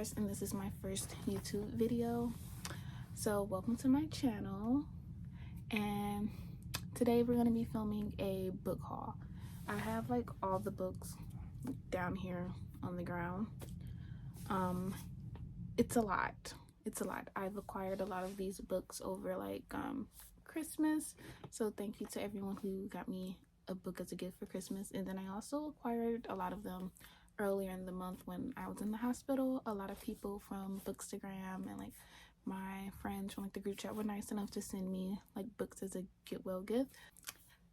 Universe, and this is my first YouTube video. So welcome to my channel, and today we're going to be filming a book haul. I have like all the books down here on the ground. It's a lot. I've acquired a lot of these books over like Christmas, so thank you to everyone who got me a book as a gift for Christmas. And then I also acquired a lot of them earlier in the month when I was in the hospital. A lot of people from Bookstagram and like my friends from like the group chat were nice enough to send me like books as a get well gift.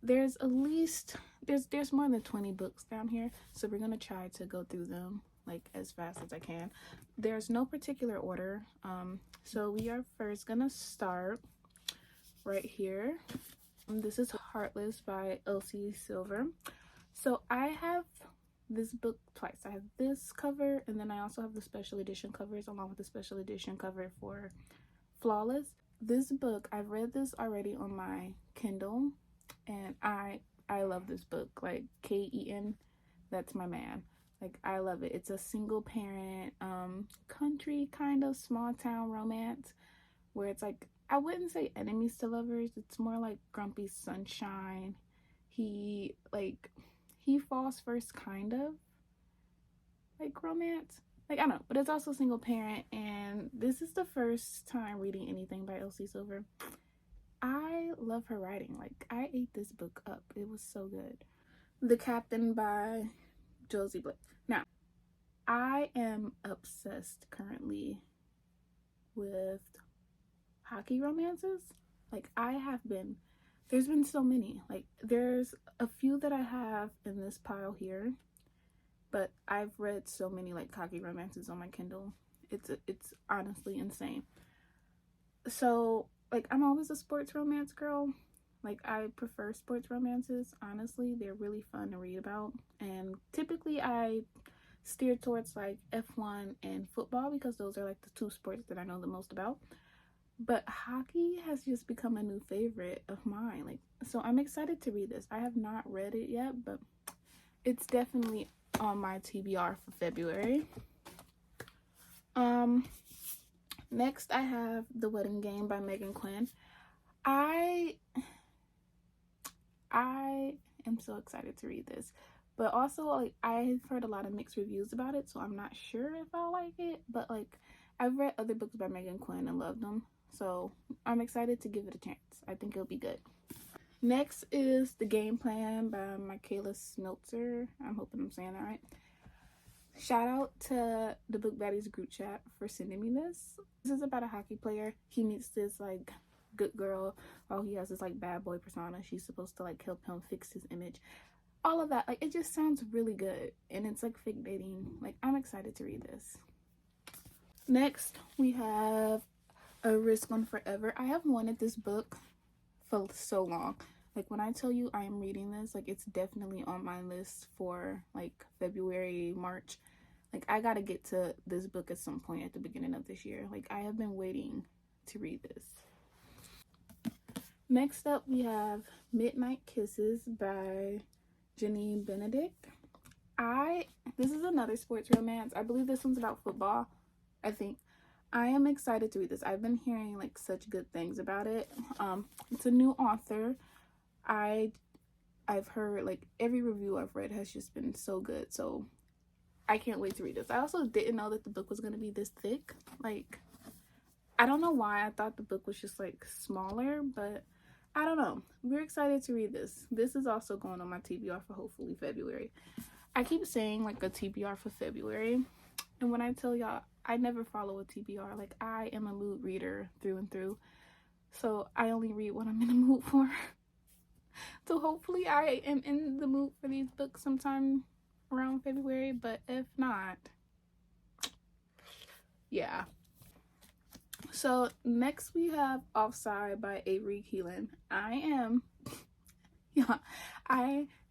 There's at least there's more than 20 books down here, so we're gonna try to go through them like as fast as I can. There's no particular order, so we are first gonna start right here. This is Heartless by Elsie Silver. So I have this book twice. I have this cover, and then I also have the special edition covers along with the special edition cover for Flawless. This book, I've read this already on my Kindle, and I love this book. Like K.E.N., that's my man. Like I love it. It's a single parent country kind of small town romance where it's like, I wouldn't say enemies to lovers, it's more like grumpy sunshine. He falls first kind of like romance, like I don't know, but it's also single parent. And this is the first time reading anything by Elsie Silver. I love her writing. Like I ate this book up, it was so good. The Captain by Josie Blake. Now I am obsessed currently with hockey romances. Like I have been, there's been so many. Like there's a few that I have in this pile here, but I've read so many like hockey romances on my Kindle. It's honestly insane. So like I'm always a sports romance girl. Like I prefer sports romances. Honestly, they're really fun to read about, and typically I steer towards like F1 and football because those are like the two sports that I know the most about. But hockey has just become a new favorite of mine. Like, so I'm excited to read this. I have not read it yet, but it's definitely on my TBR for February. Next I have The Wedding Game by Megan Quinn. I am so excited to read this, but also like I've heard a lot of mixed reviews about it, so I'm not sure if I'll like it. But like I've read other books by Megan Quinn and loved them, so I'm excited to give it a chance. I think it'll be good. Next is The Game Plan by Michaela Snelzer. I'm hoping I'm saying that right. Shout out to the Book Baddies group chat for sending me this. This is about a hockey player. He meets this like good girl while he has this like bad boy persona. She's supposed to like help him fix his image. All of that, like it just sounds really good, and it's like fake dating. Like I'm excited to read this. Next we have A Risk on Forever. I have wanted this book for so long. Like when I tell you I am reading this, like it's definitely on my list for like February, March. Like I gotta get to this book at some point at the beginning of this year. Like I have been waiting to read this. Next up we have Midnight Kisses by Janine Benedict. This is another sports romance. I believe this one's about football, I think. I am excited to read this. I've been hearing like such good things about it. It's a new author. I've heard like every review I've read has just been so good, so I can't wait to read this. I also didn't know that the book was going to be this thick. Like I don't know why I thought the book was just like smaller, but I don't know. We're excited to read this. This is also going on my TBR for hopefully February. I keep saying like a TBR for February, and when I tell y'all I never follow a TBR, like I am a mood reader through and through, so I only read what I'm in the mood for. So hopefully I am in the mood for these books sometime around February, but if not, yeah. So next we have Offside by Avery Keelan. I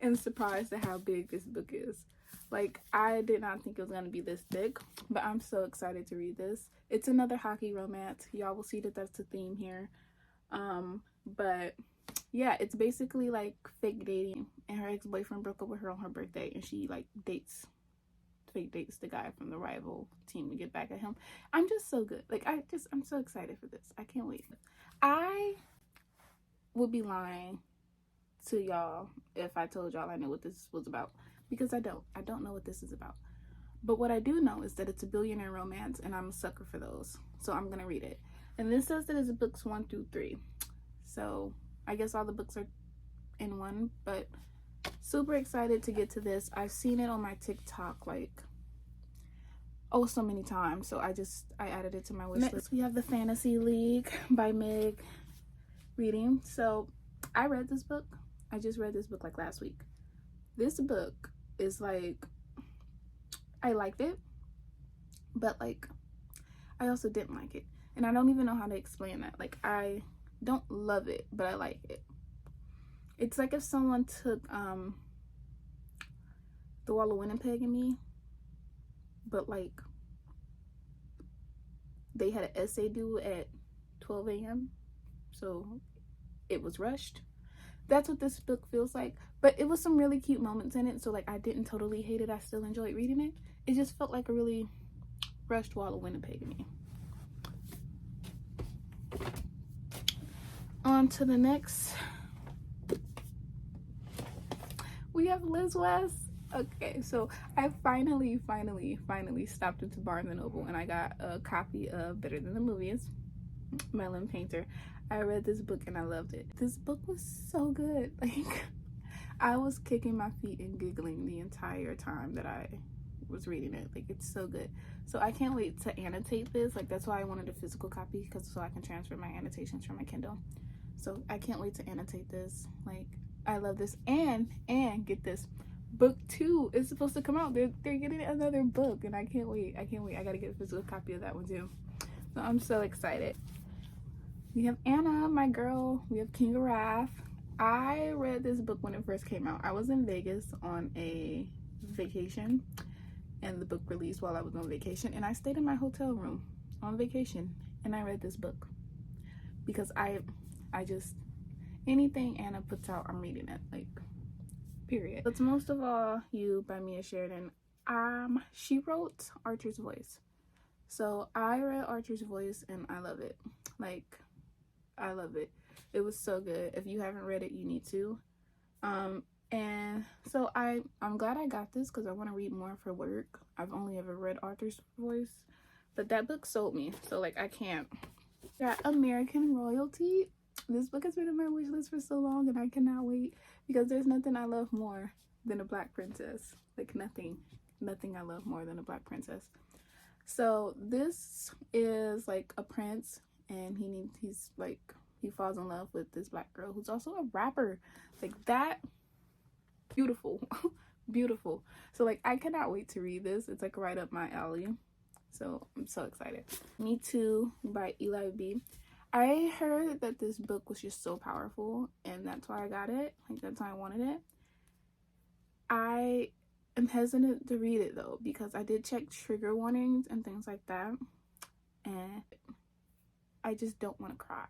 am surprised at how big this book is. Like I did not think it was going to be this thick, but I'm so excited to read this. It's another hockey romance. Y'all will see that that's the theme here. But yeah, it's basically like fake dating, and her ex-boyfriend broke up with her on her birthday, and she like dates fake dates the guy from the rival team to get back at him. I'm just so good. Like, I'm so excited for this. I can't wait. I would be lying to y'all if I told y'all I knew what this was about, because I don't know what this is about. But what I do know is that it's a billionaire romance, and I'm a sucker for those, so I'm gonna read it. And this says that it's books 1 through 3, so I guess all the books are in one. But super excited to get to this. I've seen it on my TikTok like so many times, so I added it to my wish list. We have The Fantasy League by Meg reading. So I read this book. I just read this book like last week. This book is like, I liked it, but like I also didn't like it, and I don't even know how to explain that. Like, I don't love it, but I like it. It's like if someone took The Wall of Winnipeg and Me, but like they had an essay due at 12 a.m. so it was rushed. That's what this book feels like. But it was some really cute moments in it, so like I didn't totally hate it. I still enjoyed reading it. It just felt like a really rushed Wall of Winnipeg to me. On to the next. We have Liz West. Okay, so I finally stopped into Barnes & Noble, and I got a copy of Better Than the Movies, Melon Painter. I read this book and I loved it. This book was so good. Like, I was kicking my feet and giggling the entire time that I was reading it. Like, it's so good. So I can't wait to annotate this. Like, that's why I wanted a physical copy, because so I can transfer my annotations from my Kindle. So I can't wait to annotate this. Like, I love this. And get this, book 2 is supposed to come out. They're getting another book, and I can't wait. I gotta get a physical copy of that one too. So I'm so excited. We have Anna, my girl. We have King of Wrath. I read this book when it first came out. I was in Vegas on a vacation, and the book released while I was on vacation, and I stayed in my hotel room on vacation, and I read this book because I just, anything Anna puts out, I'm reading it, like, period. It's Most of All You by Mia Sheridan. She wrote Archer's Voice. So I read Archer's Voice and I love it. Like, I love it. It was so good. If you haven't read it, you need to. And so I'm glad I got this, because I want to read more for work. I've only ever read Archer's Voice, but that book sold me. So like, I can't. Got American Royalty. This book has been on my wish list for so long, and I cannot wait, because there's nothing I love more than a black princess. Like, nothing I love more than a black princess. So this is like a prince, and he falls in love with this black girl who's also a rapper. Like, that, beautiful. Beautiful. So like, I cannot wait to read this. It's like right up my alley, so I'm so excited. Me Too by Eli B. I heard that this book was just so powerful, and that's why I got it. Like, that's why I wanted it. I am hesitant to read it though, because I did check trigger warnings and things like that, and I just don't want to cry.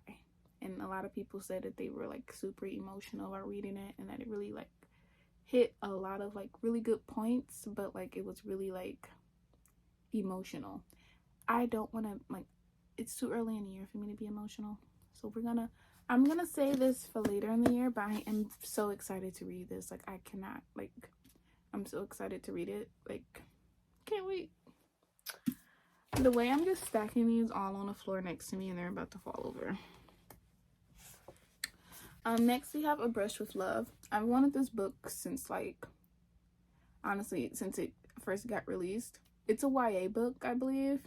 And a lot of people said that they were like super emotional while reading it, and that it really like hit a lot of like really good points, but like it was really like emotional. I don't want to, like, it's too early in the year for me to be emotional, so I'm gonna say this for later in the year. But I am so excited to read this. Like, I cannot, like, I'm so excited to read it. Like, can't wait. The way I'm just stacking these all on the floor next to me, and they're about to fall over. Next we have A Brush with Love. I've wanted this book since, like, honestly, since it first got released. It's a YA book, I believe,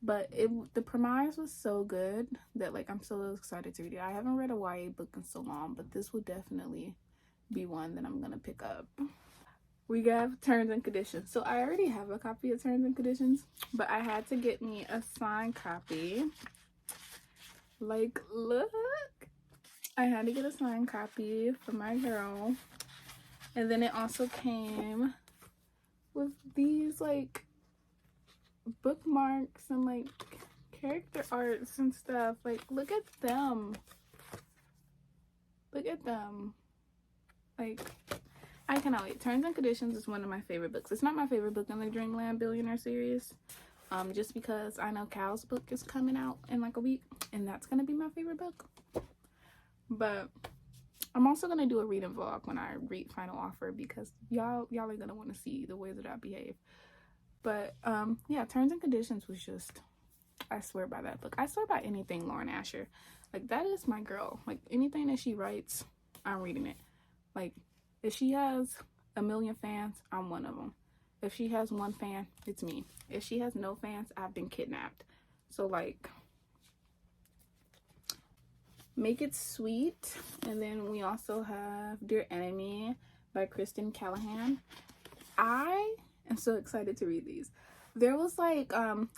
but the premise was so good that, like, I'm so excited to read it. I haven't read a YA book in so long, but this will definitely be one that I'm gonna pick up. We have Terms and Conditions. So I already have a copy of Terms and Conditions, but I had to get me a signed copy. Like, look, I had to get a signed copy for my girl. And then it also came with these like bookmarks and like character arts and stuff. Like, look at them. Look at them. Like, I cannot wait. Terms and Conditions is one of my favorite books. It's not my favorite book in the Dreamland Billionaire series. Just because I know Cal's book is coming out in like a week, and that's gonna be my favorite book. But I'm also gonna do a reading vlog when I read Final Offer, because y'all are gonna want to see the way that I behave. But yeah, Terms and Conditions was just, I swear by that book. I swear by anything Lauren Asher. Like, that is my girl. Like, anything that she writes, I'm reading it. Like, if she has a million fans, I'm one of them. If she has one fan, it's me. If she has no fans, I've been kidnapped. So, like, Make It Sweet. And then we also have Dear Enemy by Kristen Callahan. I am so excited to read these. There was like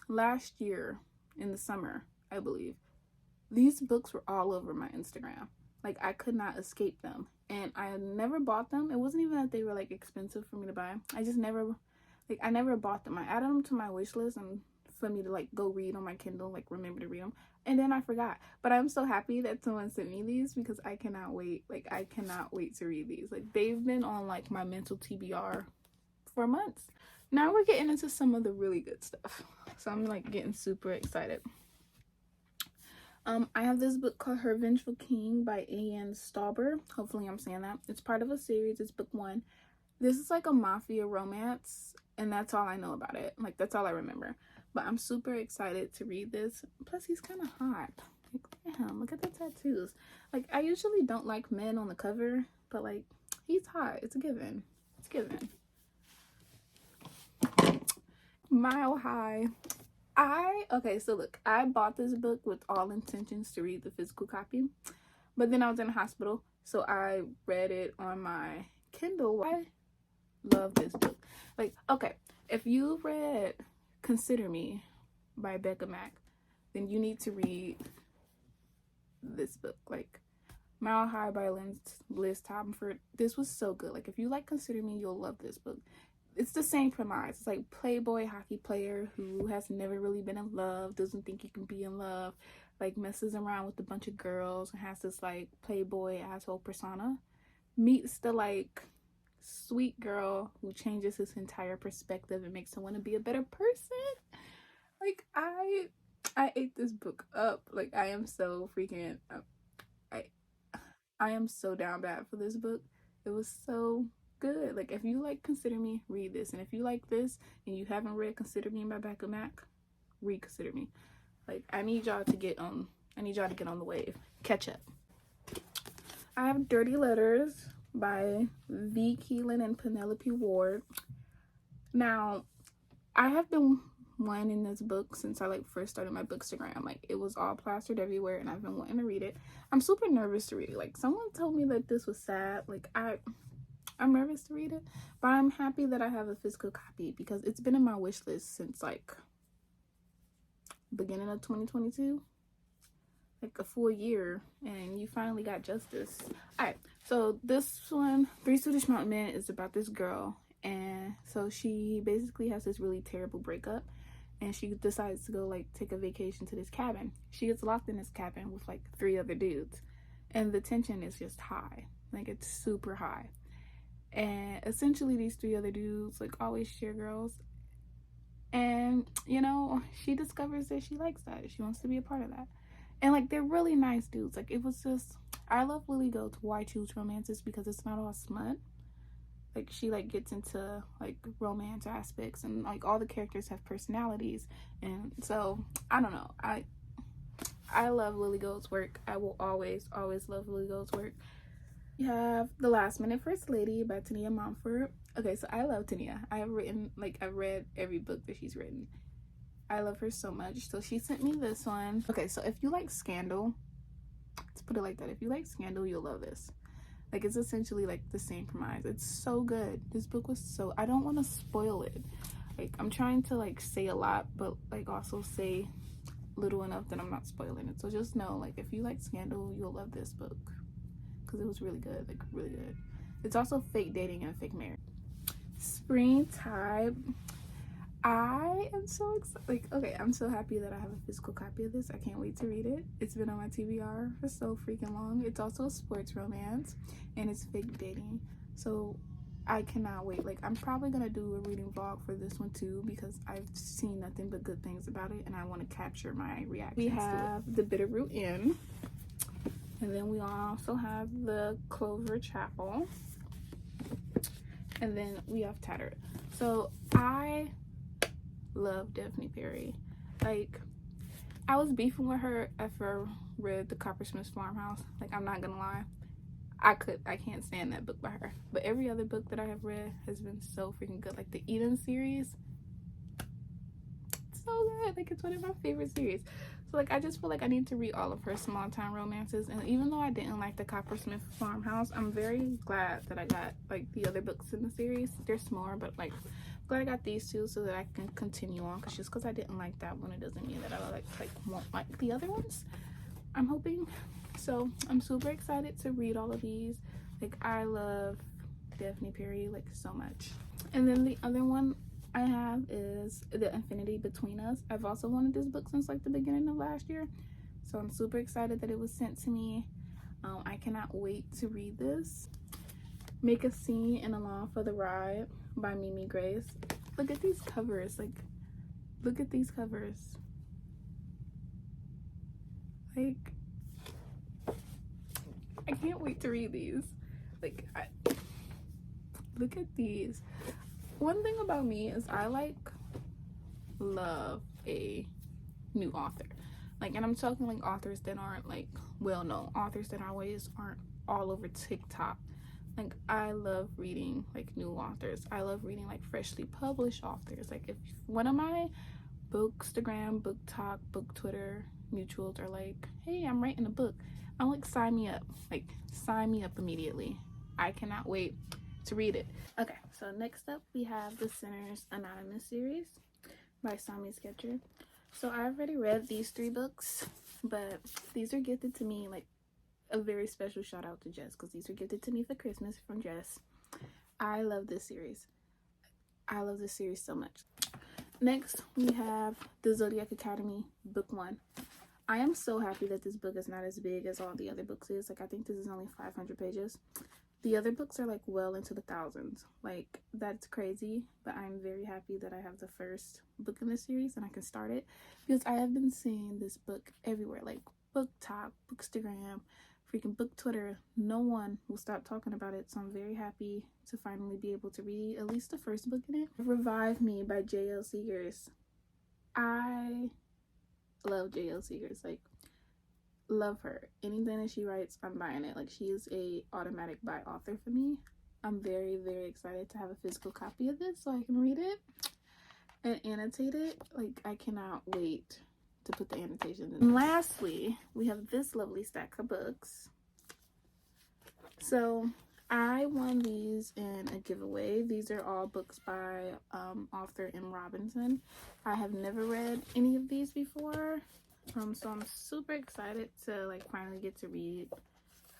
last year in the summer, I believe, these books were all over my Instagram. Like, I could not escape them, and I never bought them. It wasn't even that they were like expensive for me to buy. I just never, like, I never bought them. I added them to my wish list and for me to like go read on my Kindle, like remember to read them, and then I forgot. But I'm so happy that someone sent me these, because I cannot wait. Like, I cannot wait to read these. Like, they've been on like my mental TBR for months. Now we're getting into some of the really good stuff, so I'm like getting super excited. I have this book called Her Vengeful King by A.N. Stauber. Hopefully I'm saying that. It's part of a series. It's book 1. This is like a mafia romance, and that's all I know about it. Like, that's all I remember. But I'm super excited to read this. Plus, he's kind of hot. Like, look at him. Look at the tattoos. Like, I usually don't like men on the cover, but like, he's hot. It's a given. It's given. Mile High. Okay, so look, I bought this book with all intentions to read the physical copy, but then I was in the hospital, so I read it on my Kindle. I love this book. Like, okay, if you read Consider Me by Becca Mack, then you need to read this book. Like, Mile High by Liz Tomford. This was so good. Like, if you like Consider Me, you'll love this book. It's the same premise. It's like playboy hockey player who has never really been in love, doesn't think he can be in love, like messes around with a bunch of girls and has this like playboy asshole persona, meets the like sweet girl who changes his entire perspective and makes him want to be a better person. Like, I ate this book up. Like, I am so freaking I am so down bad for this book. It was so good. Like, if you like Consider Me, read this. And if you like this and you haven't read Consider Me by Becca Mack, read Consider Me. Like, I need y'all to get on the wave. Catch up. I have Dirty Letters by V. Keelan and Penelope Ward. Now, I have been wanting this book since I like first started my bookstagram. Like, it was all plastered everywhere, and I've been wanting to read it. I'm super nervous to read it. Like, someone told me that this was sad. Like, I'm nervous to read it, but I'm happy that I have a physical copy, because it's been in my wish list since like beginning of 2022, like a full year, and you finally got justice. All right, so this one, Three Swedish Mountain Men, is about this girl, and so she basically has this really terrible breakup, and she decides to go like take a vacation to this cabin. She gets locked in this cabin with like 3 other dudes, and the tension is just high. Like, it's super high. And essentially these 3 other dudes like always share girls, and you know, she discovers that she likes that. She wants to be a part of that, and like, they're really nice dudes. Like, it was just, I love Lily Goat's Why Choose Romances, because it's not all smut. Like, she like gets into like romance aspects, and like all the characters have personalities, and so I don't know, I love Lily Goat's work. I will always love Lily Goat's work. You have The Last Minute First Lady by Tania Montfort. Okay, so I love Tania. I've read every book that she's written. I love her so much. So she sent me this one. Okay, so if you like Scandal, let's put it like that. If you like Scandal, you'll love this. Like, it's essentially like the same premise. It's so good. This book was so, I don't want to spoil it. Like, I'm trying to like say a lot, but like also say little enough that I'm not spoiling it. So just know, like, if you like Scandal, you'll love this book, because it was really good. Like, really good. It's also fake dating and fake marriage. Springtime. I am so excited. Like, okay, I'm so happy that I have a physical copy of this. I can't wait to read it. It's been on my TBR for so freaking long. It's also a sports romance, and it's fake dating. So I cannot wait. Like, I'm probably gonna do a reading vlog for this one too, because I've seen nothing but good things about it and I want to capture my reactions. We have The Bitterroot Inn, and then we also have The Clover Chapel, and then we have Tattered. So I love Daphne Perry. Like, I was beefing with her after I read The Coppersmith's Farmhouse. Like, I'm not gonna lie, I can't stand that book by her. But every other book that I have read has been so freaking good. Like the Eden series, it's so good. Like, it's one of my favorite series. So like, I just feel like I need to read all of her small town romances. And even though I didn't like The Coppersmith Farmhouse, I'm very glad that I got like the other books in the series. They're smaller, but like, glad I got these two so that I can continue on. Cause just because I didn't like that one, it doesn't mean that I won't like the other ones, I'm hoping. So I'm super excited to read all of these. Like, I love Daphne Perry like so much. And then the other one I have is The Infinity Between Us. I've also wanted this book since like the beginning of last year, so I'm super excited that it was sent to me. I cannot wait to read this. Make a Scene and Along for the Ride by Mimi Grace. Look at these covers. Like, look at these covers. Like, I can't wait to read these. Like, look at these. One thing about me is I love a new author. Like, and I'm talking like authors that aren't like well-known, authors that aren't all over TikTok. Like, I love reading like new authors. I love reading like freshly published authors. Like, if one of my Bookstagram, Book Talk, Book Twitter mutuals are like, hey, I'm writing a book, I'm like, sign me up. Like, sign me up immediately. I cannot wait to read it. Okay, so next up we have the Sinners Anonymous series by Sami Sketcher. So I already read these 3 books, but these are gifted to me. Like, a very special shout out to Jess, because these were gifted to me for Christmas from Jess. I love this series. I love this series so much. Next, we have The Zodiac Academy, Book 1. I am so happy that this book is not as big as all the other books is. Like, I think this is only 500 pages. The other books are like well into the thousands. Like, that's crazy, but I'm very happy that I have the first book in this series and I can start it, because I have been seeing this book everywhere. Like, Book Talk, Bookstagram, freaking Book Twitter. No one will stop talking about it, so I'm very happy to finally be able to read at least the first book in it. Revive Me by J.L. Seegers. I love J.L. Seegers. Like, love her. Anything that she writes, I'm buying it. Like, she is a automatic buy author for me. I'm very, very excited to have a physical copy of this so I can read it and annotate it. Like, I cannot wait to put the annotations in. And lastly, we have this lovely stack of books. So I won these in a giveaway. These are all books by author M. Robinson. I have never read any of these before, so I'm super excited to like finally get to read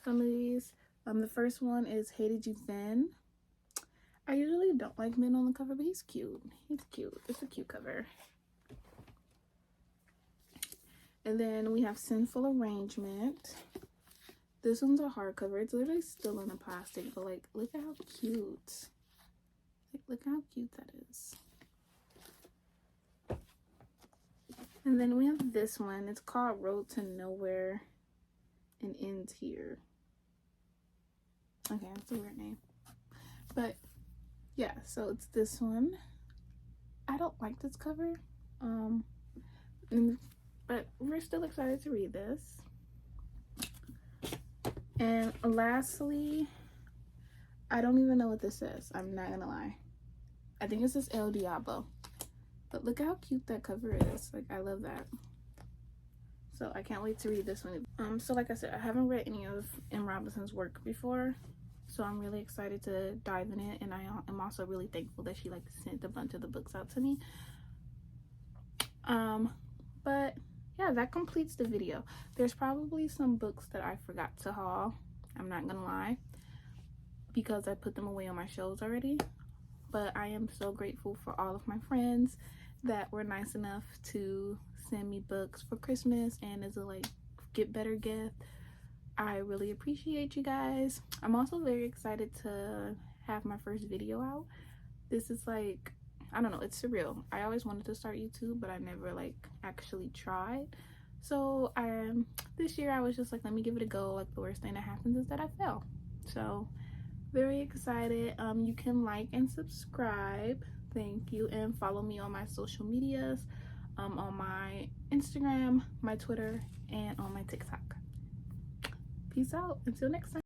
some of these. The first one is Hated You Then. I usually don't like men on the cover, but he's cute. He's cute. It's a cute cover. And then we have Sinful Arrangement. This one's a hardcover. It's literally still in the plastic, but like, look at how cute. Like, look how cute that is. And then we have this one. It's called Road to Nowhere and Ends Here. Okay, that's a weird name. But yeah, so it's this one. I don't like this cover. But we're still excited to read this. And lastly, I don't even know what this says. I'm not gonna lie. I think it says El Diablo. But look how cute that cover is. Like, I love that. So I can't wait to read this one. So like I said, I haven't read any of M. Robinson's work before. So I'm really excited to dive in it. And I am also really thankful that she like sent a bunch of the books out to me. But yeah, that completes the video. There's probably some books that I forgot to haul. I'm not gonna lie, because I put them away on my shelves already. But I am so grateful for all of my friends that were nice enough to send me books for Christmas and as a like get better gift. I really appreciate you guys. I'm also very excited to have my first video out. This is like, I don't know, it's surreal. I always wanted to start YouTube, but I never like actually tried. So this year I was just like, let me give it a go. Like, the worst thing that happens is that I fail. So very excited. You can like and subscribe, thank you, and follow me on my social medias, on my Instagram, my Twitter, and on my TikTok. Peace out, until next time.